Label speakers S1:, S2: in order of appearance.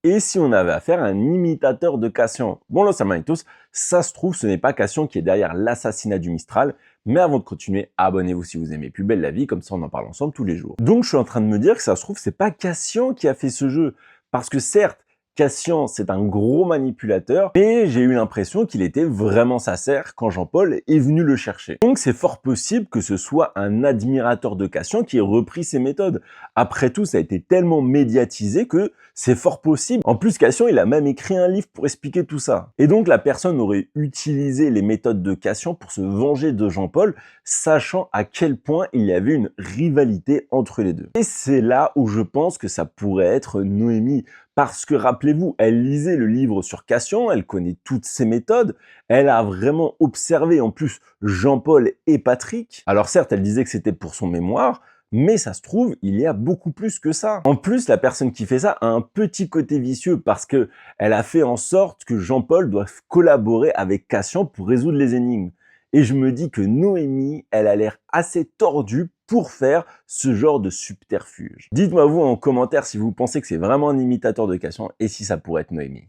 S1: Et si on avait affaire à un imitateur de Cassian? Bon, los hermanitos, ça se trouve, ce n'est pas Cassian qui est derrière l'assassinat du Mistral, mais avant de continuer, abonnez-vous si vous aimez Plus belle la vie, comme ça on en parle ensemble tous les jours. Donc je suis en train de me dire que ça se trouve, c'est pas Cassian qui a fait ce jeu, parce que certes, Cassian, c'est un gros manipulateur, mais j'ai eu l'impression qu'il était vraiment sincère quand Jean-Paul est venu le chercher. Donc c'est fort possible que ce soit un admirateur de Cassian qui ait repris ses méthodes. Après tout, ça a été tellement médiatisé que c'est fort possible. En plus, Cassian, il a même écrit un livre pour expliquer tout ça. Et donc la personne aurait utilisé les méthodes de Cassian pour se venger de Jean-Paul, sachant à quel point il y avait une rivalité entre les deux. Et c'est là où je pense que ça pourrait être Noémie. Parce que rappelez-vous, elle lisait le livre sur Cassian, elle connaît toutes ses méthodes, elle a vraiment observé en plus Jean-Paul et Patrick. Alors certes, elle disait que c'était pour son mémoire, mais ça se trouve, il y a beaucoup plus que ça. En plus, la personne qui fait ça a un petit côté vicieux parce que elle a fait en sorte que Jean-Paul doive collaborer avec Cassian pour résoudre les énigmes. Et je me dis que Noémie, elle a l'air assez tordue pour faire ce genre de subterfuge. Dites-moi vous en commentaire si vous pensez que c'est vraiment un imitateur de Cassian et si ça pourrait être Noémie.